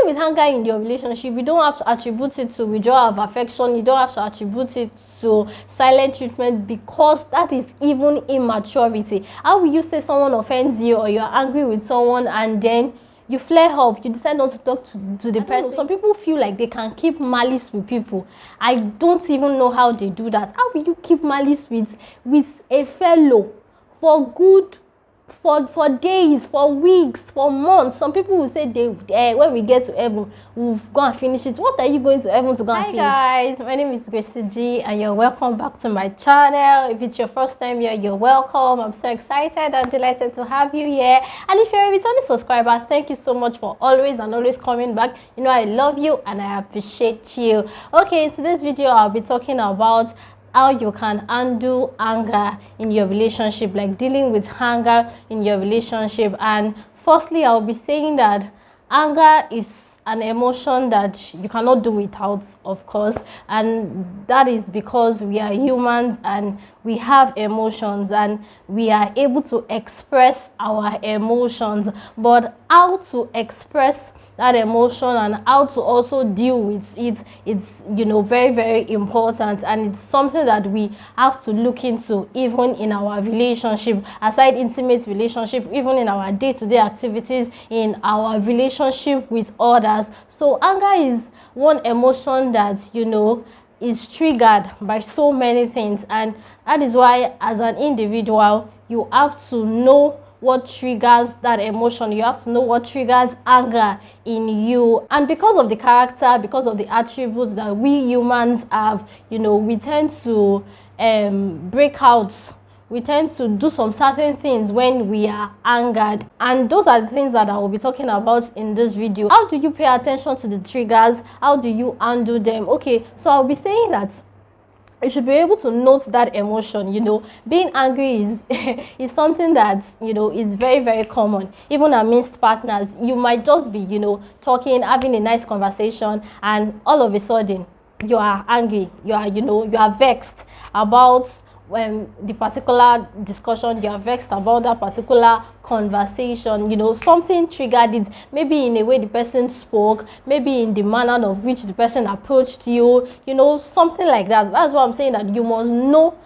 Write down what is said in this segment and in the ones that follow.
dealing with anger in your relationship, you don't have to attribute it to withdrawal of affection. You don't have to attribute it to silent treatment, because that is even immaturity. How will you say someone offends you, or you're angry with someone, and then you flare up, you decide not to talk to the person? Some people feel like they can keep malice with people. I don't even know how they do that. How will you keep malice with a fellow for good, for days, for weeks, for months? Some people will say when we get to heaven, we'll go and finish it. What are you going to heaven to go and finish? Hi guys, my name is GracieGee, and you're welcome back to my channel. If it's your first time here, you're welcome. I'm so excited and delighted to have you here. And if you're a returning subscriber, thank you so much for always coming back. You know I love you and I appreciate you. Okay, in today's video, I'll be talking about how you can handle anger in your relationship, like dealing with anger in your relationship. And firstly, I'll be saying that anger is an emotion that you cannot do without, of course, and that is because we are humans and we have emotions and we are able to express our emotions. But how to express that emotion and how to also deal with it, it's very, very important, and it's something that we have to look into even in our relationship, aside intimate relationship, even in our day-to-day activities, in our relationship with others. So anger is one emotion that is triggered by so many things, and that is why as an individual you have to know what triggers that emotion. You have to know what triggers anger in you. And because of the character, because of the attributes that we humans have, we tend to break out. We tend to do some certain things when we are angered, and those are the things that I will be talking about in this video. How do you pay attention to the triggers? How do you handle them? Okay, so I'll be saying that you should be able to note that emotion. Being angry is something that is very, very common, even amidst partners. You might just be talking, having a nice conversation, and all of a sudden you are angry. You are vexed about the particular discussion. You are vexed about that particular conversation. Something triggered it, maybe in a way the person spoke, maybe in the manner of which the person approached you, something like that. That's what I'm saying, that you must know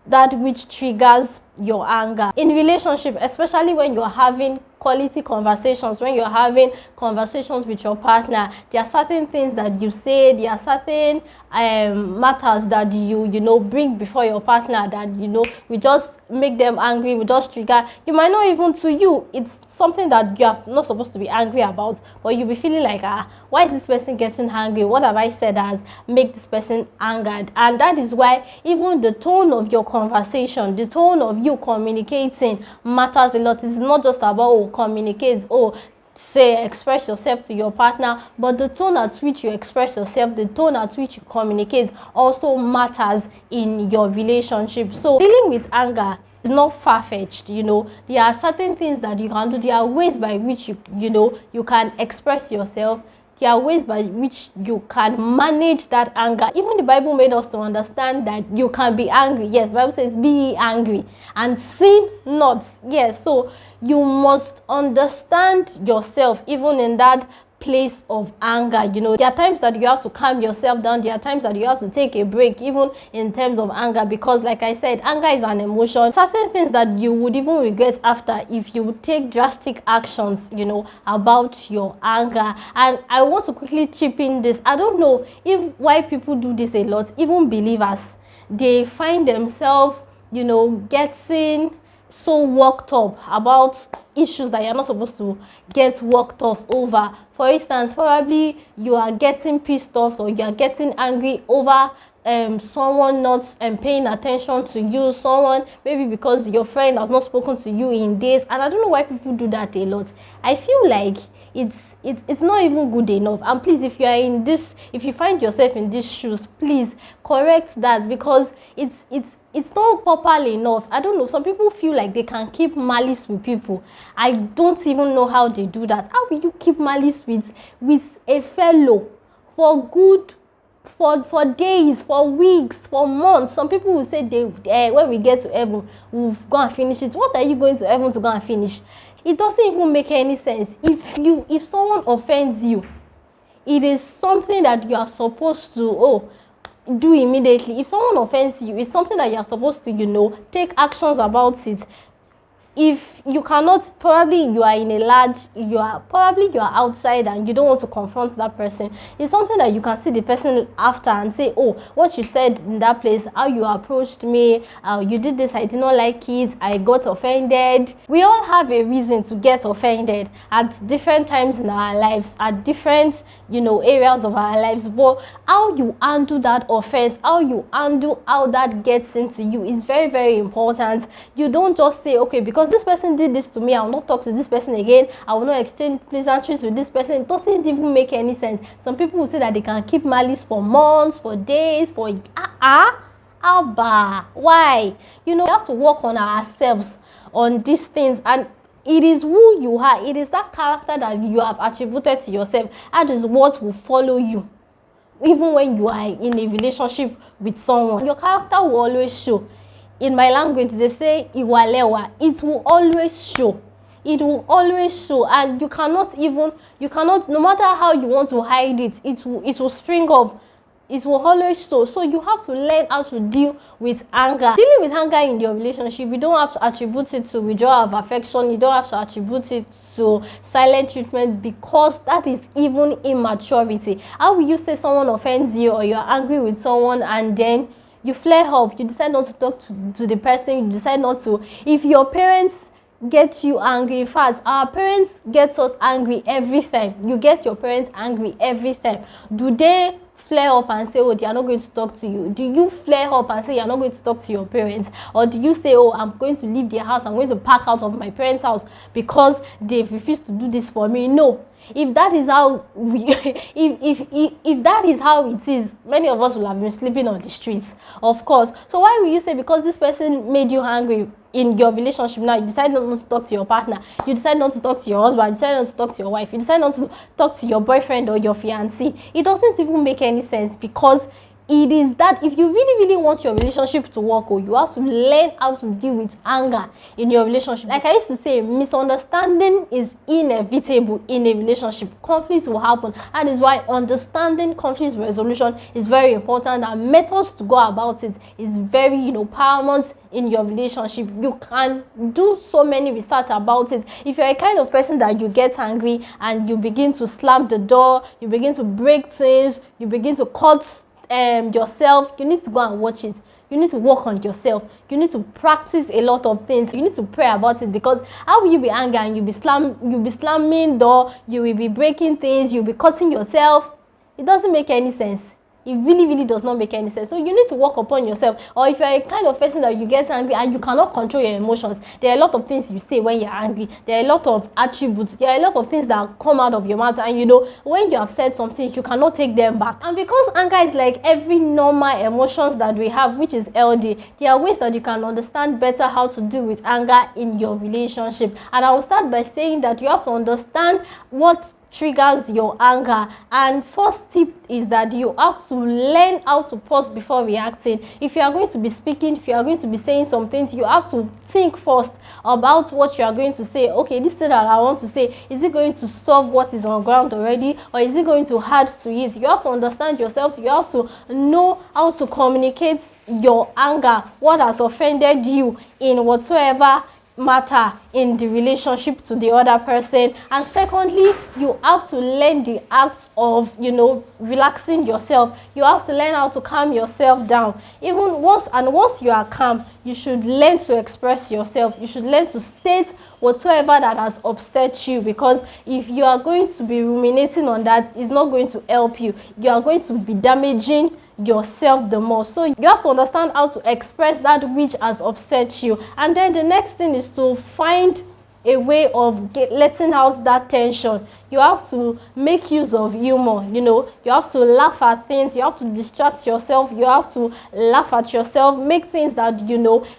that which triggers your anger in relationship, especially when you're having quality conversations, when you're having conversations with your partner. There are certain things that you say, there are certain matters that you bring before your partner that we just make them angry, we just trigger. You might not even, to you it's something that you are not supposed to be angry about, but you'll be feeling like, why is this person getting angry? What have I said as make this person angered? And that is why even the tone of your conversation, the tone of you communicating matters a lot. It's not just about communicate, express yourself to your partner, but the tone at which you express yourself, the tone at which you communicate also matters in your relationship. So dealing with anger is not far-fetched. There are certain things that you can do. There are ways by which you can express yourself. There are ways by which you can manage that anger. Even the Bible made us to understand that you can be angry. Yes, the Bible says, be ye angry and sin not. Yes, so you must understand yourself even in that place of anger. There are times that you have to calm yourself down. There are times that you have to take a break even in terms of anger, because like I said, anger is an emotion. Certain things that you would even regret after if you take drastic actions about your anger. And I want to quickly chip in this. I don't know why people do this a lot. Even believers, they find themselves getting so worked up about issues that you're not supposed to get worked off over. For instance, probably you are getting pissed off or you are getting angry over someone not paying attention to you, someone maybe because your friend has not spoken to you in days. And I don't know why people do that a lot. I feel like it's not even good enough. And please, if you find yourself in these shoes, please correct that, because it's not properly enough. I don't know, some people feel like they can keep malice with people. I don't even know how they do that. How will you keep malice with a fellow for good, for days, for weeks, for months? Some people will say when we get to heaven, we'll go and finish it. What are you going to heaven to go and finish? It doesn't even make any sense. If someone offends you, it is something that you are supposed to do immediately. If someone offends you, it's something that you are supposed to take actions about it. If you cannot, probably you are outside and you don't want to confront that person. It's something that you can see the person after and say, oh, what you said in that place, how you approached me, you did this, I did not like it, I got offended. We all have a reason to get offended at different times in our lives, at different areas of our lives. But how you handle that offense, how that gets into you is very, very important. You don't just say, okay, because this person did this to me, I will not talk to this person again, I will not exchange pleasantries with this person. It doesn't even make any sense. Some people will say that they can keep malice for months, for days, for why? We have to work on ourselves on these things, and it is who you are. It is that character that you have attributed to yourself. That is what will follow you even when you are in a relationship with someone. Your character will always show. In my language, they say iwalewa. It will always show. It will always show, and you cannot, no matter how you want to hide it, it will spring up. It will always show. So you have to learn how to deal with anger. Dealing with anger in your relationship, you don't have to attribute it to withdrawal of affection. You don't have to attribute it to silent treatment, because that is even immaturity. How will you say someone offends you, or you're angry with someone, and then you flare up, you decide not to talk to the person, you decide not to. If your parents get you angry, in fact, our parents get us angry every time. You get your parents angry every time. Do they flare up and say, oh, they are not going to talk to you? Do you flare up and say you're not going to talk to your parents? Or do you say, oh, I'm going to leave their house, I'm going to pack out of my parents' house because they've refused to do this for me? No. If that is how if that is how it is, many of us will have been sleeping on the streets, of course. So why will you say because this person made you angry in your relationship, now you decide not to talk to your partner, you decide not to talk to your husband, you decide not to talk to your wife, you decide not to talk to your boyfriend or your fiancé? It doesn't even make any sense, because it is that if you really want your relationship to work, you have to learn how to deal with anger in your relationship. Like I used to say, misunderstanding is inevitable in a relationship. Conflict will happen. That is why understanding conflict resolution is very important, and methods to go about it is very paramount in your relationship. You can do so many research about it. If you're a kind of person that you get angry and you begin to slam the door, you begin to break things, you begin to cut yourself, you need to go and watch it. You need to work on yourself. You need to practice a lot of things. You need to pray about it, because how will you be angry and you'll be slamming door, you will be breaking things, you'll be cutting yourself? It doesn't make any sense. It really does not make any sense. So you need to work upon yourself. Or if you're a kind of person that you get angry and you cannot control your emotions, there are a lot of things you say when you're angry. There are a lot of attributes. There are a lot of things that come out of your mouth, and when you have said something, you cannot take them back. And because anger is like every normal emotions that we have, which is healthy, there are ways that you can understand better how to deal with anger in your relationship. And I will start by saying that you have to understand what triggers your anger. And first tip is that you have to learn how to pause before reacting. If you are going to be speaking, if you are going to be saying some things, you have to think first about what you are going to say. Okay, this thing that I want to say, is it going to solve what is on ground already, or is it going to add to it? You have to understand yourself. You have to know how to communicate your anger, what has offended you in whatsoever matter in the relationship to the other person. And secondly, you have to learn the act of relaxing yourself. You have to learn how to calm yourself down. Once you are calm, you should learn to express yourself. You should learn to state whatsoever that has upset you, because if you are going to be ruminating on that, it's not going to help you. You are going to be damaging yourself the more. So you have to understand how to express that which has upset you. And then the next thing is to find a way of letting out that tension. You have to make use of humor. You have to laugh at things. You have to distract yourself. You have to laugh at yourself. Make things that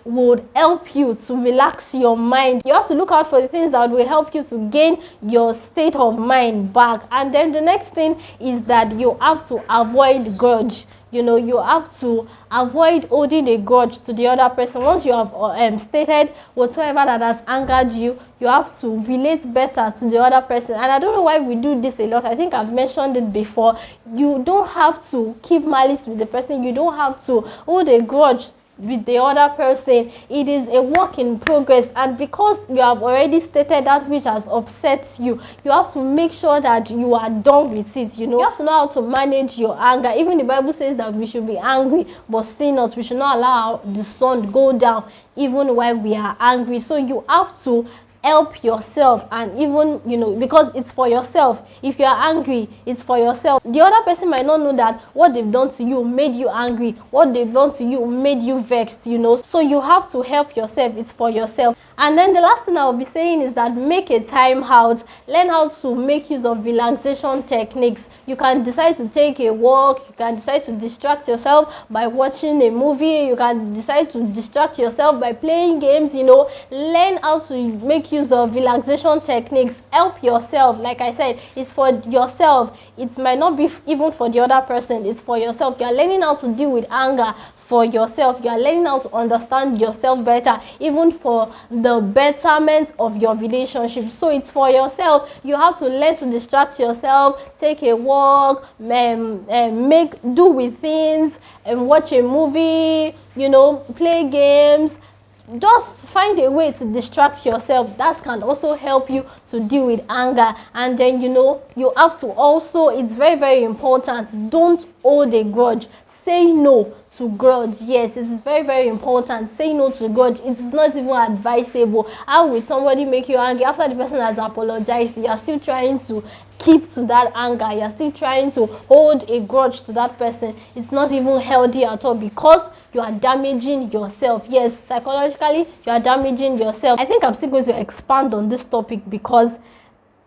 would help you to relax your mind. You have to look out for the things that will help you to gain your state of mind back. And then the next thing is that you have to avoid grudge. You have to avoid holding a grudge to the other person. Once you have stated whatsoever that has angered you, you have to relate better to the other person. And I don't know why we do this a lot. I think I've mentioned it before. You don't have to keep malice with the person. You don't have to hold a grudge with the other person. It is a work in progress, and because you have already stated that which has upset you, you have to make sure that you are done with it. You have to know how to manage your anger. Even the Bible says that we should be angry but sin not. We should not allow the sun go down even while we are angry. So you have to help yourself, and even because it's for yourself. If you are angry, it's for yourself. The other person might not know that what they've done to you made you angry, what they've done to you made you vexed. So you have to help yourself. It's for yourself. And then the last thing I will be saying is that make a time out. Learn how to make use of relaxation techniques. You can decide to take a walk. You can decide to distract yourself by watching a movie. You can decide to distract yourself by playing games. Learn how to make use of relaxation techniques. Help yourself. Like I said, it's for yourself. It might not be even for the other person. It's for yourself. You are learning how to deal with anger for yourself. You are learning how to understand yourself better, even for the betterment of your relationship. So it's for yourself. You have to learn to distract yourself, take a walk, do with things, and watch a movie, play games. Just find a way to distract yourself. That can also help you to deal with anger. And then you have to also, it's very, very important, don't hold a grudge. Say no to grudge. Yes, it is very, very important. Say no to grudge. It is not even advisable. How will somebody make you angry after the person has apologized? You are still trying to keep to that anger. You're still trying to hold a grudge to that person. It's not even healthy at all, because you are damaging yourself. Yes, psychologically you are damaging yourself. I think I'm still going to expand on this topic, because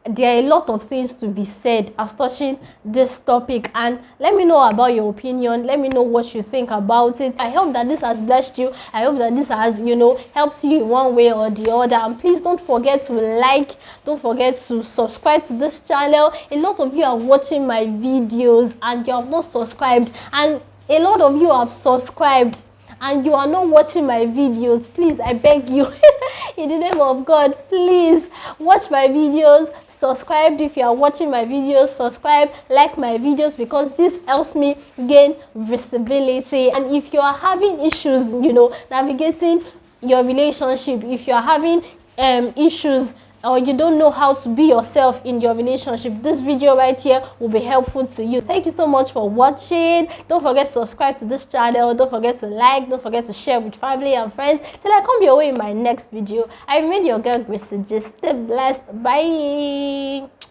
there are a lot of things to be said as touching this topic, and let me know about your opinion. Let me know what you think about it. I hope that this has blessed you. I hope that this has helped you in one way or the other. And please don't forget to like, don't forget to subscribe to this channel. A lot of you are watching my videos and you have not subscribed, and a lot of you have subscribed and you are not watching my videos. Please, I beg you, in the name of God, please watch my videos. Subscribe if you are watching my videos. Subscribe, like my videos, because this helps me gain visibility. And if you are having issues navigating your relationship, if you are having issues, or you don't know how to be yourself in your relationship, this video right here will be helpful to you. Thank you so much for watching. Don't forget to subscribe to this channel. Don't forget to like. Don't forget to share with family and friends. Till I come your way in my next video. I remain your girl, GracieGee. Stay blessed. Bye.